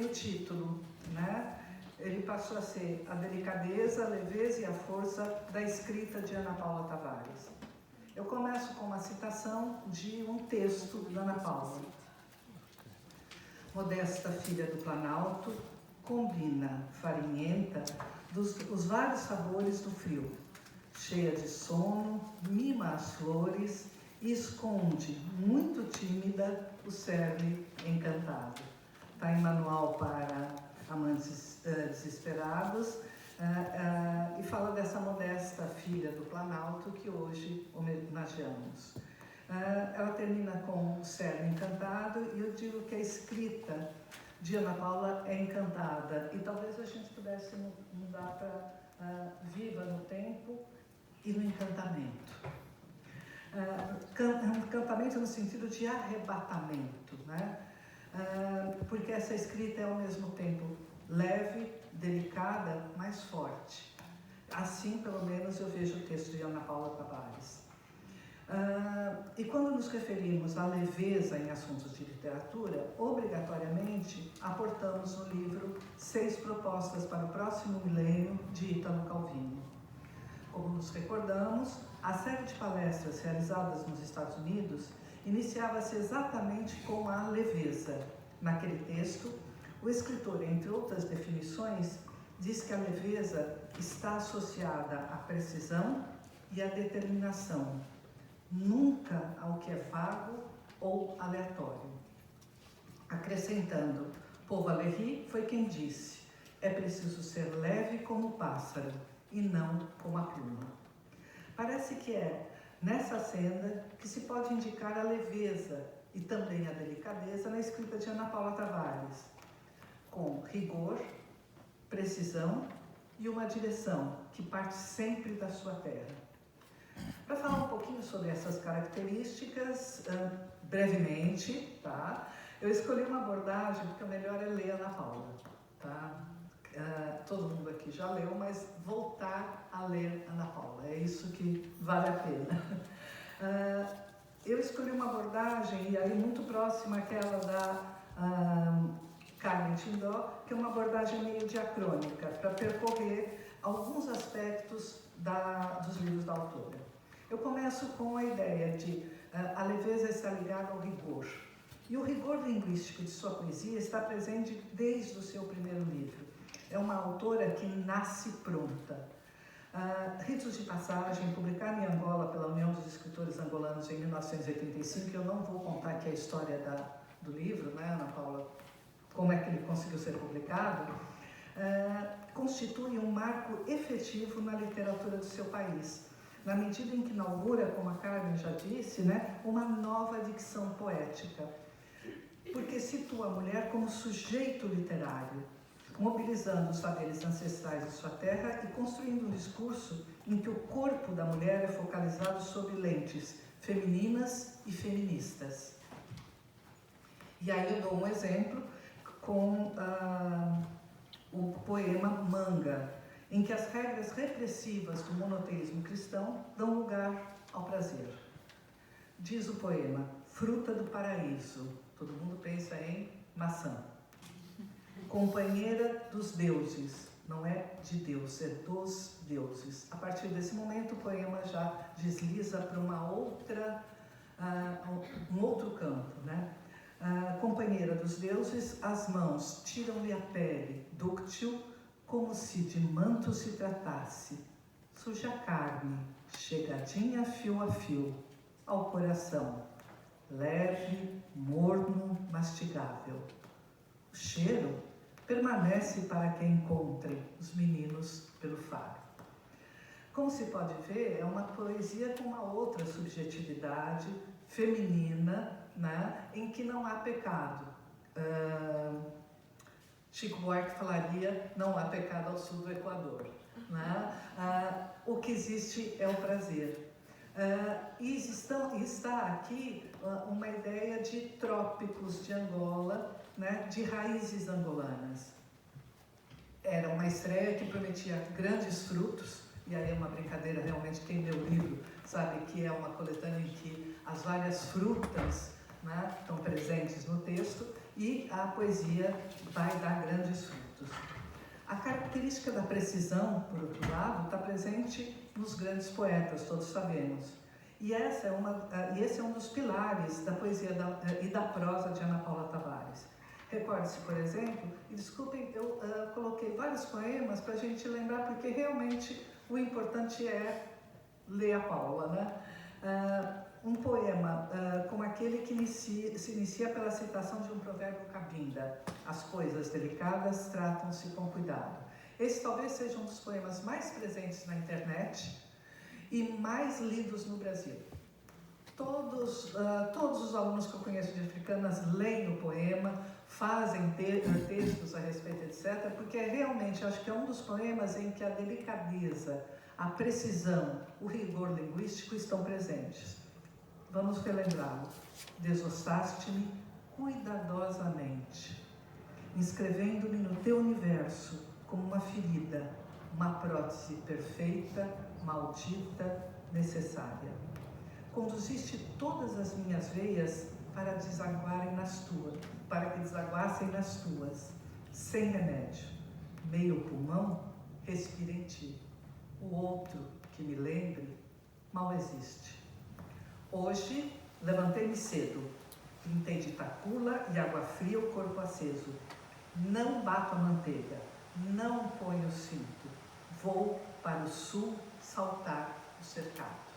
o título, né? Ele passou a ser a delicadeza, a leveza e a força da escrita de Ana Paula Tavares. Eu começo com uma citação de um texto da Ana Paula. Modesta filha do Planalto, combina, farinhenta, os vários sabores do frio. Cheia de sono, mima as flores e esconde, muito tímida, o cerne encantado. Está em Manual para Amantes Desesperados, e fala dessa modesta filha do Planalto que hoje homenageamos. Ela termina com o cerne encantado, e eu digo que a escrita de Ana Paula é encantada, e talvez a gente pudesse mudar para viva no tempo e no encantamento. Encantamento no sentido de arrebatamento, né? Porque essa escrita é ao mesmo tempo leve, delicada, mas forte. Assim, pelo menos, eu vejo o texto de Ana Paula Tavares. E quando nos referimos à leveza em assuntos de literatura, obrigatoriamente aportamos no livro 6 propostas para o próximo milênio de Ítalo Calvino. Como nos recordamos, a série de palestras realizadas nos Estados Unidos iniciava-se exatamente com a leveza. Naquele texto, o escritor, entre outras definições, diz que a leveza está associada à precisão e à determinação, nunca ao que é vago ou aleatório. Acrescentando, Paul Valéry foi quem disse: é preciso ser leve como o pássaro e não como a pluma. Parece que é nessa senda que se pode indicar a leveza e também a delicadeza na escrita de Ana Paula Tavares, com rigor, precisão e uma direção que parte sempre da sua terra. Para falar um pouquinho sobre essas características, brevemente, tá? Eu escolhi uma abordagem porque o melhor é ler Ana Paula, tá? Todo mundo aqui já leu, mas voltar a ler Ana Paula, é isso que vale a pena. Eu escolhi uma abordagem, e aí muito próxima àquela da Carmen Tindó, que é uma abordagem meio diacrônica, para percorrer alguns aspectos dos livros da autora. Eu começo com a ideia de a leveza está ligada ao rigor. E o rigor linguístico de sua poesia está presente desde o seu primeiro livro. É uma autora que nasce pronta. Ritos de Passagem, publicado em Angola pela União dos Escritores Angolanos em 1985, eu não vou contar aqui a história do livro, né, Ana Paula, como é que ele conseguiu ser publicado, constitui um marco efetivo na literatura do seu país, na medida em que inaugura, como a Carmen já disse, né, uma nova dicção poética, porque situa a mulher como sujeito literário, mobilizando os saberes ancestrais de sua terra e construindo um discurso em que o corpo da mulher é focalizado sob lentes femininas e feministas. E aí eu dou um exemplo com o poema Manga, em que as regras repressivas do monoteísmo cristão dão lugar ao prazer. Diz o poema: fruta do paraíso, todo mundo pensa em maçã. Companheira dos deuses, não é de Deus, é dos deuses. A partir desse momento, o poema já desliza para um outro campo, né? Companheira dos deuses, as mãos tiram-lhe a pele, dúctil, como se de manto se tratasse. Suja a carne, chegadinha fio a fio, ao coração, leve, morno, mastigável. O cheiro permanece para quem encontre os meninos pelo faro. Como se pode ver, é uma poesia com uma outra subjetividade feminina, né, em que não há pecado. Chico Buarque falaria: não há pecado ao sul do Equador. Né? O que existe é o prazer. E está aqui uma ideia de trópicos de Angola, né, de raízes angolanas. Era uma estreia que prometia grandes frutos, e aí é uma brincadeira, realmente, quem lê o livro sabe que é uma coletânea em que as várias frutas, né, estão presentes no texto, e a poesia vai dar grandes frutos. A característica da precisão, por outro lado, está presente nos grandes poetas, todos sabemos. E esse é um dos pilares da poesia e da prosa de Ana Paula Tavares. Recorde-se, por exemplo, e desculpem, eu coloquei vários poemas para a gente lembrar, porque realmente o importante é ler a Paula, né? Um poema como aquele que se inicia pela citação de um provérbio cabinda: as coisas delicadas tratam-se com cuidado. Esse talvez seja um dos poemas mais presentes na internet e mais lidos no Brasil. Todos os alunos que eu conheço de Africanas leem o poema, fazem textos a respeito, etc., porque realmente acho que é um dos poemas em que a delicadeza, a precisão, o rigor linguístico estão presentes. Vamos relembrá-lo. Desossaste-me cuidadosamente, inscrevendo-me no teu universo como uma ferida, uma prótese perfeita, maldita, necessária. Conduziste todas as minhas veias para que desaguassem nas tuas, sem remédio. Meio pulmão, respira em ti. O outro que me lembre, mal existe. Hoje, levantei-me cedo, pintei de tacula e água fria o corpo aceso. Não bato a manteiga, não ponho o cinto. Vou para o sul saltar o cercado.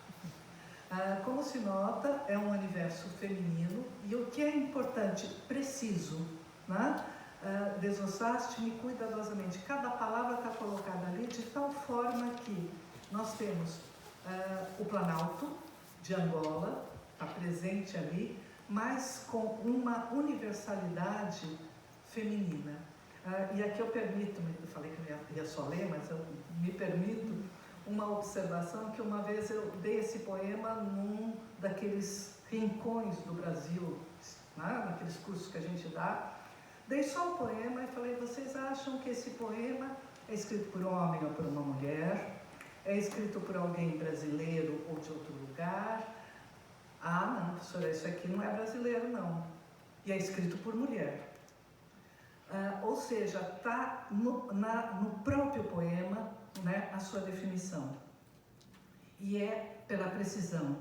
Como se nota, é um universo feminino, e o que é importante, preciso, né? Desossaste-me cuidadosamente. Cada palavra está colocada ali de tal forma que nós temos o Planalto de Angola, está presente ali, mas com uma universalidade feminina. E aqui eu falei que eu ia só ler, mas eu me permito uma observação, que uma vez eu dei esse poema num daqueles rincões do Brasil, né, naqueles cursos que a gente dá. Dei só o poema e falei: vocês acham que esse poema é escrito por um homem ou por uma mulher? É escrito por alguém brasileiro ou de outro lugar? Ah, não, professora, isso aqui não é brasileiro, não. E é escrito por mulher. Ou seja, está no próprio poema, né, a sua definição. E é pela precisão.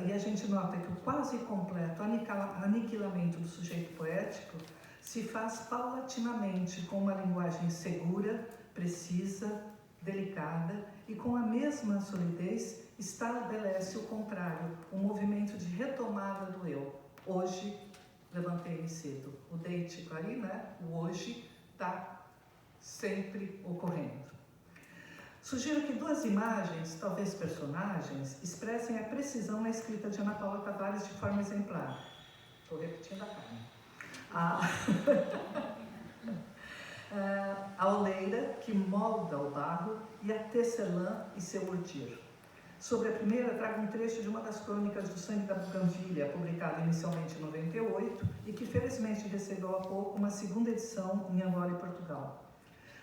E a gente nota que o quase completo aniquilamento do sujeito poético se faz paulatinamente, com uma linguagem segura, precisa, delicada, e com a mesma solidez estabelece o contrário, um movimento de retomada do eu. Hoje, levantei-me cedo. O deítico aí, né? O hoje está sempre ocorrendo. Sugiro que duas imagens, talvez personagens, expressem a precisão na escrita de Ana Paula Tavares de forma exemplar. Estou repetindo a Carmen. A oleira que molda o barro e a tecelã e seu urdir. Sobre a primeira, trago um trecho de uma das crônicas do Sangue da Buganvília, publicada inicialmente em 98 e que felizmente recebeu há pouco uma segunda edição em Angola e Portugal.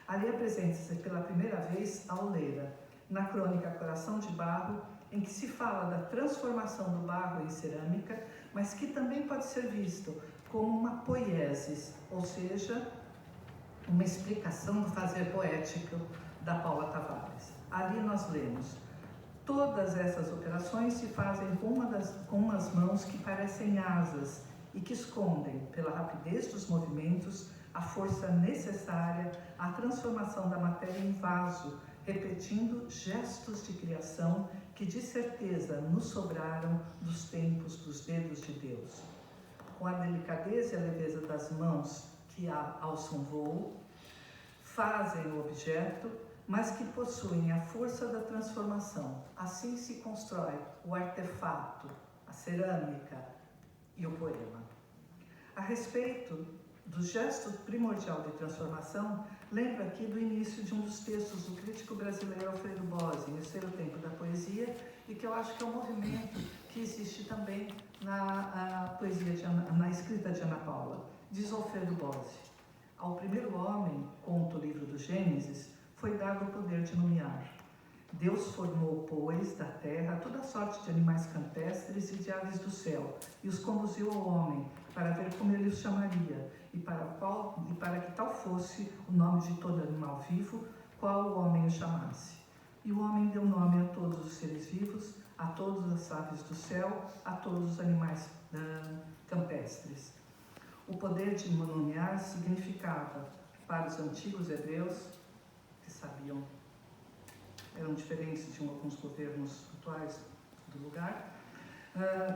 Ali apresenta-se pela primeira vez a oleira, na crônica Coração de Barro, em que se fala da transformação do barro em cerâmica, mas que também pode ser visto como uma poiesis, ou seja, uma explicação do fazer poético da Paula Tavares. Ali nós lemos: todas essas operações se fazem com umas mãos que parecem asas e que escondem, pela rapidez dos movimentos, a força necessária à transformação da matéria em vaso, repetindo gestos de criação que de certeza nos sobraram dos tempos dos dedos de Deus. Com a delicadeza e a leveza das mãos que alçam voo, fazem o objeto, mas que possuem a força da transformação. Assim se constrói o artefato, a cerâmica e o poema. A respeito do gesto primordial de transformação, lembro aqui do início de um dos textos do crítico brasileiro Alfredo Bozzi, em O Ser o Tempo da Poesia, e que eu acho que é um movimento que existe também na escrita de Ana Paula. Diz Alfredo Bozzi: ao primeiro homem, conta o livro do Gênesis, foi dado o poder de nomear. Deus formou, pois, da terra toda sorte de animais campestres e de aves do céu, e os conduziu ao homem, para ver como ele os chamaria, e para que tal fosse o nome de todo animal vivo, qual o homem o chamasse. E o homem deu nome a todos os seres vivos, a todas as aves do céu, a todos os animais campestres. O poder de nomear significava, para os antigos hebreus, que sabiam, eram diferentes de alguns governos atuais do lugar,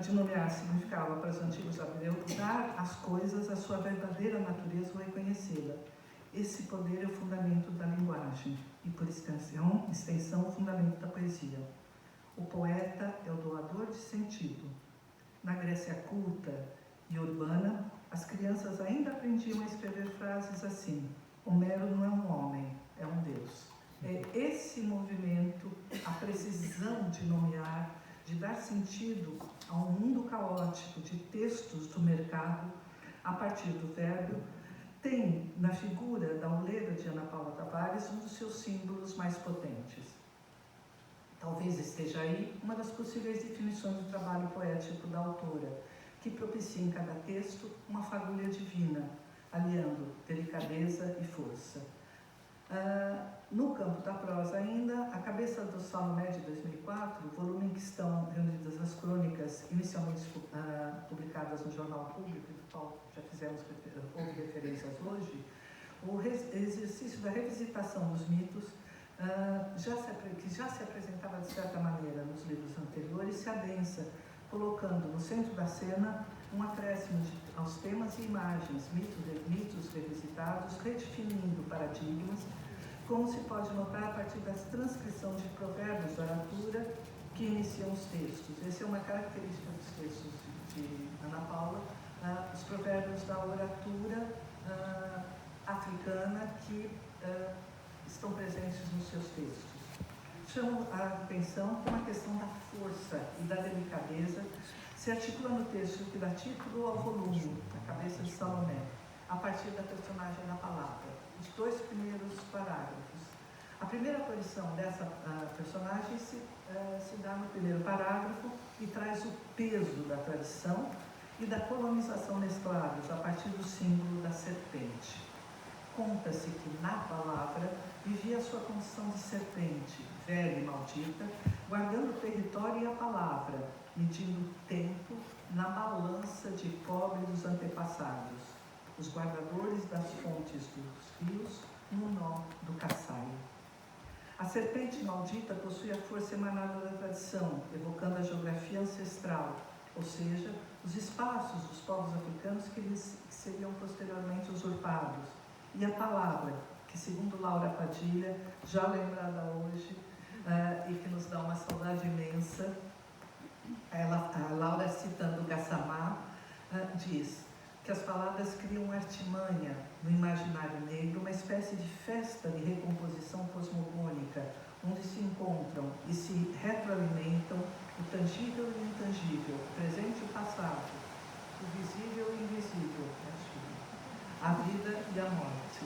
de nomear significava para os antigos hebreus dar às coisas a sua verdadeira natureza ou reconhecê-la. Esse poder é o fundamento da linguagem e, por extensão, o fundamento da poesia. O poeta é o doador de sentido. Na Grécia culta e urbana, as crianças ainda aprendiam a escrever frases assim: Homero não é um homem, é um Deus. É esse movimento, a precisão de nomear, de dar sentido a um mundo caótico de textos do mercado, a partir do verbo, tem na figura da auleira de Ana Paula Tavares um dos seus símbolos mais potentes. Talvez esteja aí uma das possíveis definições do trabalho poético da autora, que propicia em cada texto uma fagulha divina, aliando delicadeza e força. No campo da prosa ainda, A Cabeça do Salomé de 2004, volume em que estão reunidas as crônicas inicialmente publicadas no Jornal Público, do qual já fizemos referências hoje, o exercício da revisitação dos mitos, que já se apresentava de certa maneira nos livros anteriores, se adensa, colocando no centro da cena um acréscimo aos temas e imagens, mitos revisitados, redefinindo paradigmas, como se pode notar a partir da transcrição de provérbios da oratura que iniciam os textos. Essa é uma característica dos textos de Ana Paula, os provérbios da oratura africana que estão presentes nos seus textos. Chamo a atenção com a questão da força e da delicadeza, se articula no texto que dá título ao volume, A Cabeça de Salomé, a partir da personagem da palavra, os 2 primeiros parágrafos. A primeira aparição dessa personagem se dá no primeiro parágrafo e traz o peso da tradição e da colonização mesclados a partir do símbolo da serpente. Conta-se que na palavra vivia a sua condição de serpente, velha e maldita, guardando o território e a palavra, medindo o tempo na balança de cobre dos antepassados, os guardadores das fontes dos rios no nó do caçaio. A serpente maldita possui a força emanada da tradição, evocando a geografia ancestral, ou seja, os espaços dos povos africanos que seriam posteriormente usurpados, e a palavra, que segundo Laura Padilha, já lembrada hoje, e que nos dá uma saudade imensa, a Laura, citando Gassamá, diz que as palavras criam artimanha no imaginário negro, uma espécie de festa de recomposição cosmogônica, onde se encontram e se retroalimentam o tangível e o intangível, o presente e o passado, o visível e o invisível, a vida e a morte.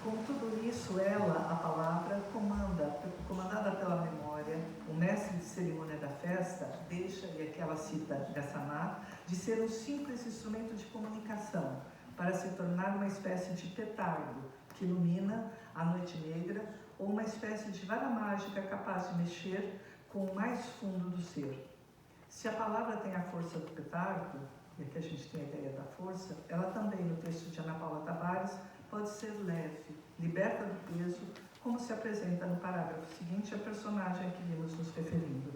Com tudo isso, ela, a palavra, comandada pela memória, o mestre de cerimônia da festa, deixa, e aqui ela cita Gassamá, de ser um simples instrumento de comunicação, para se tornar uma espécie de petardo que ilumina a noite negra, ou uma espécie de vara mágica capaz de mexer com o mais fundo do ser. Se a palavra tem a força do petardo, e aqui a gente tem a ideia da força, ela também, no texto de Ana Paula Tavares, pode ser leve, liberta do peso, como se apresenta no parágrafo seguinte a personagem a que vimos nos referindo.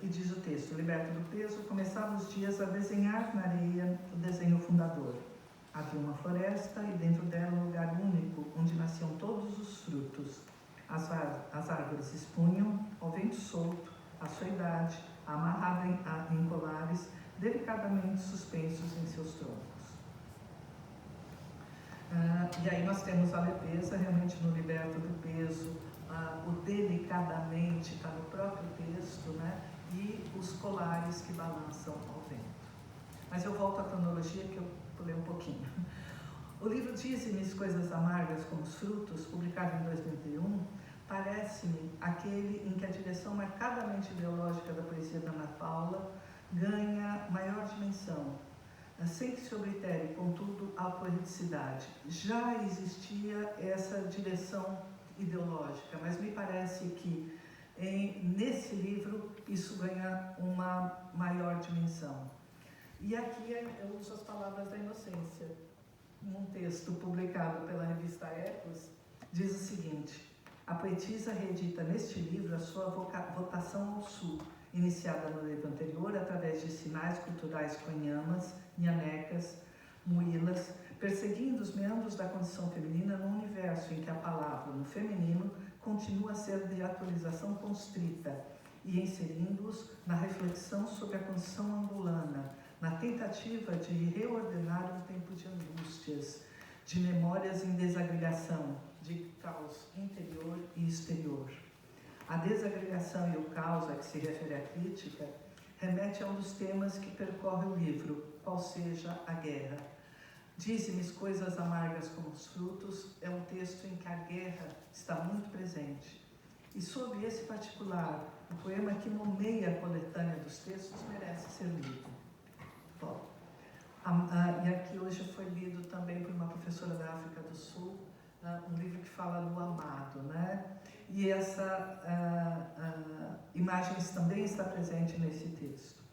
E diz o texto: liberta do peso, começava os dias a desenhar na areia o desenho fundador. Havia uma floresta e dentro dela um lugar único, onde nasciam todos os frutos. As árvores expunham, ao vento solto, a sua idade, amarrada em colares, delicadamente suspensos em seus troncos. E aí nós temos a leveza, realmente no liberto do peso, o delicadamente está no próprio texto, né? E os colares que balançam ao vento. Mas eu volto à cronologia, que eu pulei um pouquinho. O livro Dize-me Coisas Amargas como os Frutos, publicado em 2001, parece-me aquele em que a direção marcadamente ideológica da poesia da Ana Paula ganha maior dimensão, sem que se obritere, contudo, a poeticidade. Já existia essa direção ideológica, mas me parece que nesse livro isso ganha uma maior dimensão. E aqui eu uso as palavras da Inocência. Num texto publicado pela revista Ecos, diz o seguinte: a poetisa reedita neste livro a sua votação ao sul, iniciada no livro anterior através de sinais culturais conhamas, nhanecas, muilas, perseguindo os meandros da condição feminina num universo em que a palavra, no feminino, continua a ser de atualização constrita e inserindo-os na reflexão sobre a condição angolana, na tentativa de reordenar um tempo de angústias, de memórias em desagregação, de caos interior e exterior. A desagregação e o caos a que se refere a crítica remete a um dos temas que percorre o livro, qual seja a guerra. Dize-me coisas amargas como os frutos é um texto em que a guerra está muito presente. E sobre esse particular, o poema que nomeia a coletânea dos textos merece ser lido. Bom, e aqui hoje foi lido também por uma professora da África do Sul, um livro que fala do amado, né? E essa imagem também está presente nesse texto.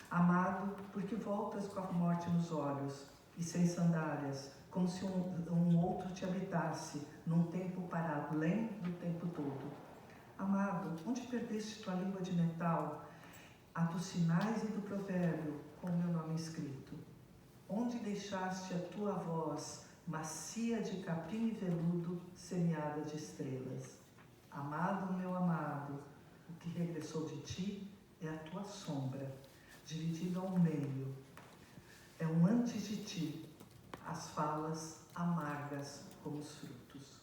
Amado, porque voltas com a morte nos olhos e sem sandálias, como se um outro te habitasse, num tempo para além do tempo todo. Amado, onde perdeste tua língua de metal, a dos sinais e do provérbio, com o meu nome escrito? Onde deixaste a tua voz, macia de capim e veludo, semeada de estrelas? Amado, meu amado, o que regressou de ti é a tua sombra, dividida ao meio. É um antes de ti, as falas amargas como os frutos.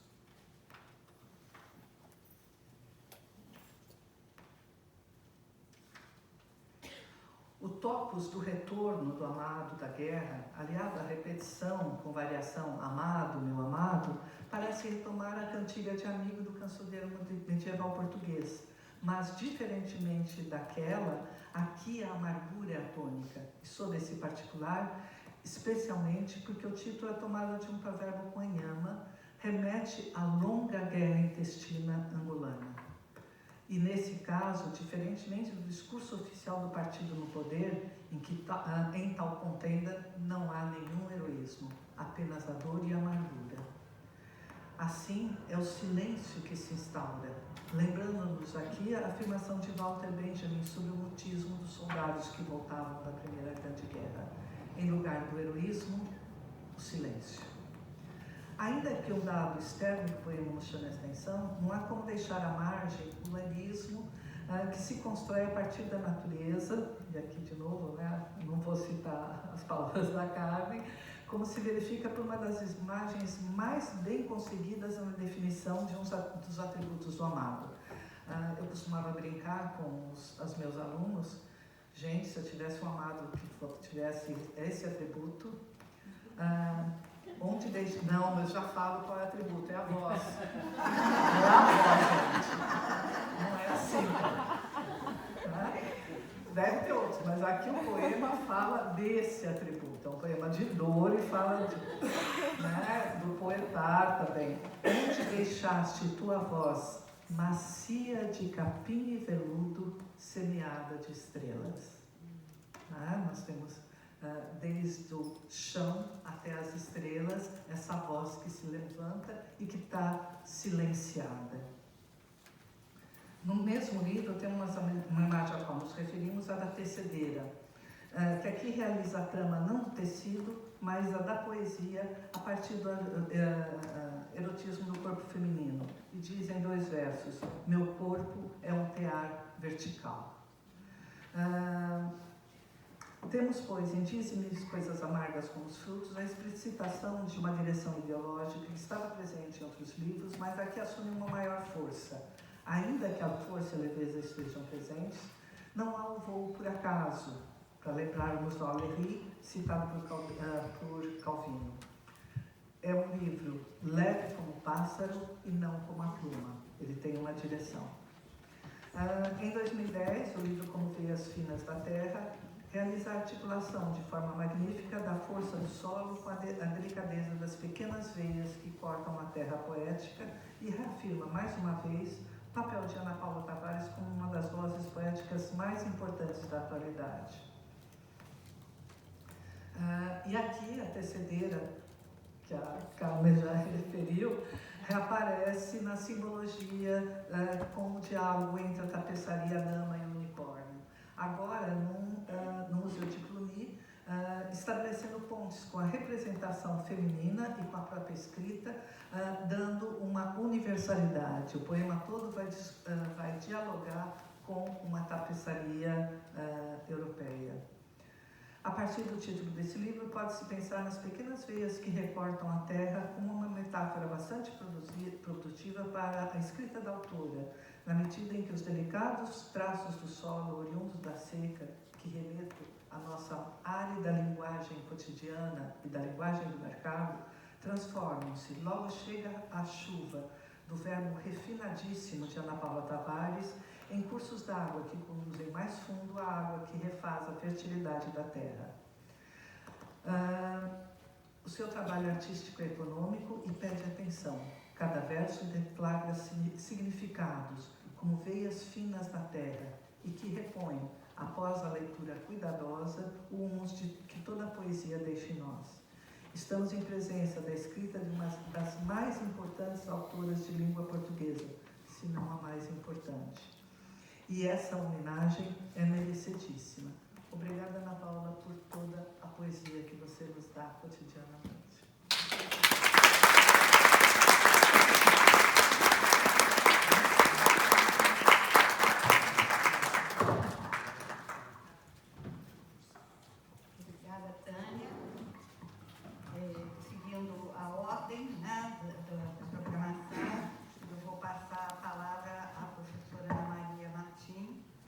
O topos do retorno do amado da guerra, aliado à repetição com variação amado, meu amado, parece retomar a cantiga de amigo do cancioneiro medieval português. Mas, diferentemente daquela, aqui a amargura é a tônica. E sobre esse particular, especialmente porque o título é tomado de um provérbio conhama, remete à longa guerra intestina angolana. E nesse caso, diferentemente do discurso oficial do partido no poder, em que em tal contenda não há nenhum heroísmo, apenas a dor e a amargura. Assim, é o silêncio que se instaura, lembrando-nos aqui a afirmação de Walter Benjamin sobre o mutismo dos soldados que voltavam da Primeira Grande Guerra. Em lugar do heroísmo, o silêncio. Ainda que o dado externo do poema nos chame a atenção, não há como deixar à margem o lirismo que se constrói a partir da natureza, e aqui de novo, né, não vou citar as palavras da Carmen, como se verifica por uma das imagens mais bem conseguidas na definição de dos atributos do amado. Eu costumava brincar com os meus alunos, gente, se eu tivesse um amado que tivesse esse atributo, onde deixa... Não, eu já falo qual é o atributo, é a voz. Não é a voz, gente. Não é assim. Né? Deve ter outros, mas aqui o poema fala desse atributo. É um poema de dor e fala do poetar também. Onde deixaste tua voz, macia de capim e veludo, semeada de estrelas? Nós temos... desde o chão até as estrelas, essa voz que se levanta e que está silenciada. No mesmo livro tem uma imagem a qual nos referimos, a da tecedeira, que aqui realiza a trama não do tecido, mas a da poesia a partir do erotismo do corpo feminino. E diz em 2 versos: meu corpo é um tear vertical. Temos, pois, em Dize-me coisas amargas como os frutos, a explicitação de uma direção ideológica que estava presente em outros livros, mas aqui assume uma maior força. Ainda que a força e a leveza estejam presentes, não há o voo por acaso, para lembrarmos do Valéry, citado por Calvino. É um livro leve como o pássaro e não como a pluma. Ele tem uma direção. Em 2010, o livro Como Veias Finas da Terra realiza a articulação de forma magnífica da força do solo com a delicadeza das pequenas veias que cortam a terra poética e reafirma, mais uma vez, o papel de Ana Paula Tavares como uma das vozes poéticas mais importantes da atualidade. E aqui a tecedeira, que a Carmen já referiu, reaparece na simbologia com o diálogo entre a tapeçaria, a dama e o unicórnio. Agora, no Museu de Cluny, estabelecendo pontes com a representação feminina e com a própria escrita, dando uma universalidade. O poema todo vai dialogar com uma tapeçaria europeia. A partir do título desse livro, pode-se pensar nas pequenas veias que recortam a terra como uma metáfora bastante produtiva para a escrita da autora, na medida em que os delicados traços do solo oriundos da seca, que remeto à nossa árida linguagem cotidiana e da linguagem do mercado, transformam-se. Logo chega a chuva, do verbo refinadíssimo de Ana Paula Tavares, em cursos d'água que conduzem mais fundo a água que refaz a fertilidade da terra. O seu trabalho artístico é econômico e pede atenção. Cada verso deflagra significados, como veias finas da terra, e que repõem, após a leitura cuidadosa, o humus que toda a poesia deixa em nós. Estamos em presença da escrita de uma das mais importantes autoras de língua portuguesa, se não a mais importante. E essa homenagem é merecidíssima. Obrigada, Ana Paula, por toda a poesia que você nos dá cotidianamente.